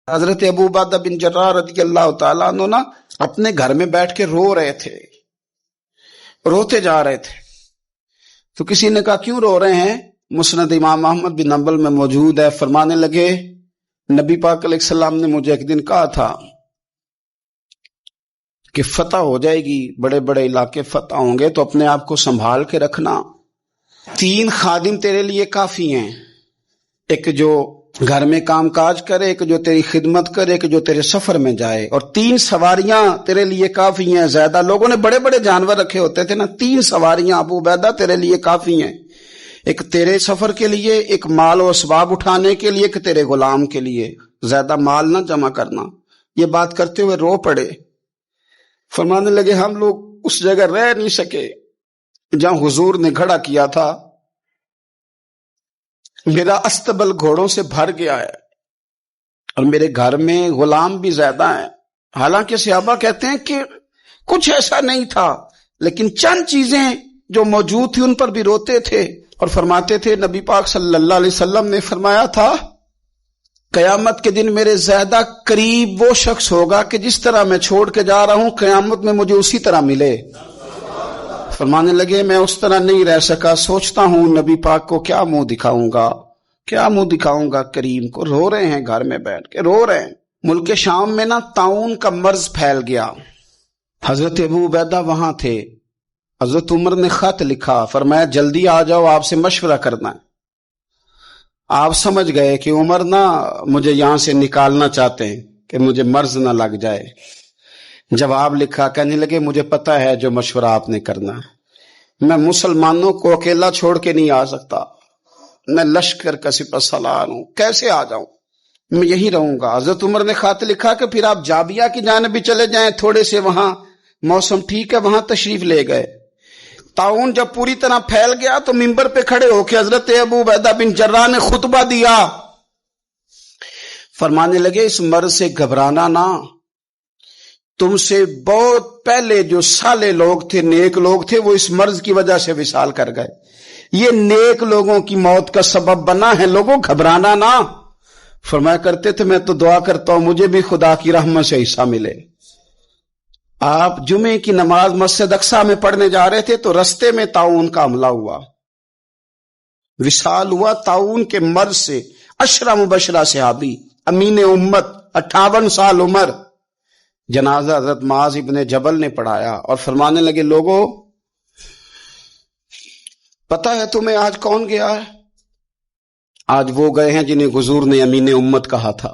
حضرت ابو عبیدہ بن جراح رضی اللہ تعالیٰ عنہ نا اپنے گھر میں بیٹھ کے رو رہے تھے، روتے جا رہے تھے. تو کسی نے کہا کیوں رو رہے ہیں؟ مسند امام احمد بن حنبل میں موجود ہے. فرمانے لگے نبی پاک علیہ السلام نے مجھے ایک دن کہا تھا کہ فتح ہو جائے گی، بڑے بڑے علاقے فتح ہوں گے، تو اپنے آپ کو سنبھال کے رکھنا. 3 خادم تیرے لیے کافی ہیں، ایک جو گھر میں کام کاج کرے، ایک جو تیری خدمت کرے، ایک جو تیرے سفر میں جائے، اور 3 سواریاں تیرے لیے کافی ہیں. زیادہ لوگوں نے بڑے بڑے جانور رکھے ہوتے تھے نا، 3 سواریاں ابو عبیدہ تیرے لیے کافی ہیں، ایک تیرے سفر کے لیے، ایک مال و اسباب اٹھانے کے لیے، ایک تیرے غلام کے لیے. زیادہ مال نہ جمع کرنا. یہ بات کرتے ہوئے رو پڑے. فرمانے لگے ہم لوگ اس جگہ رہ نہیں سکے جہاں حضور نے کھڑا کیا تھا. میرا استبل گھوڑوں سے بھر گیا ہے اور میرے گھر میں غلام بھی زیادہ ہیں. حالانکہ صحابہ کہتے ہیں کہ کچھ ایسا نہیں تھا، لیکن چند چیزیں جو موجود تھی ان پر بھی روتے تھے اور فرماتے تھے نبی پاک صلی اللہ علیہ وسلم نے فرمایا تھا قیامت کے دن میرے زیادہ قریب وہ شخص ہوگا کہ جس طرح میں چھوڑ کے جا رہا ہوں قیامت میں مجھے اسی طرح ملے. فرمانے لگے میں اس طرح نہیں رہ سکا، سوچتا ہوں نبی پاک کو کیا منہ دکھاؤں گا، کیا منہ دکھاؤں گا کریم کو. رو رہے ہیں گھر میں بیٹھ کے، رو رہے ہیں. ملک شام میں نا طاعون کا مرض پھیل گیا. حضرت ابو عبیدہ وہاں تھے. حضرت عمر نے خط لکھا، فرمایا جلدی آ جاؤ، آپ سے مشورہ کرنا ہے. آپ سمجھ گئے کہ عمر نا مجھے یہاں سے نکالنا چاہتے ہیں کہ مجھے مرض نہ لگ جائے. جواب لکھا، کہنے لگے مجھے پتا ہے جو مشورہ آپ نے کرنا ہے، میں مسلمانوں کو اکیلا چھوڑ کے نہیں آ سکتا، میں لشکر کا سپہ سالار ہوں، کیسے آ جاؤں، میں یہی رہوں گا. حضرت عمر نے خط لکھا کہ پھر آپ جابیہ کی جانب بھی چلے جائیں، تھوڑے سے وہاں موسم ٹھیک ہے، وہاں تشریف لے گئے. طاعون جب پوری طرح پھیل گیا تو منبر پہ کھڑے ہو کے حضرت ابو عبیدہ بن جراح نے خطبہ دیا. فرمانے لگے اس مرض سے گھبرانا نہ، تم سے بہت پہلے جو صالح لوگ تھے، نیک لوگ تھے، وہ اس مرض کی وجہ سے وصال کر گئے. یہ نیک لوگوں کی موت کا سبب بنا ہے، لوگوں گھبرانا نہ. فرمایا کرتے تھے میں تو دعا کرتا ہوں مجھے بھی خدا کی رحمت سے حصہ ملے. آپ جمعے کی نماز مسجد اقصی میں پڑھنے جا رہے تھے تو رستے میں طاعون کا حملہ ہوا، وصال ہوا طاعون کے مرض سے. 10 مبشرہ صحابی، امین امت، 58 سال عمر. جنازہ حضرت معاذ ابن جبل نے پڑھایا اور فرمانے لگے لوگوں پتہ ہے تمہیں آج کون گیا ہے؟ آج وہ گئے ہیں جنہیں حضور نے امین امت کہا تھا.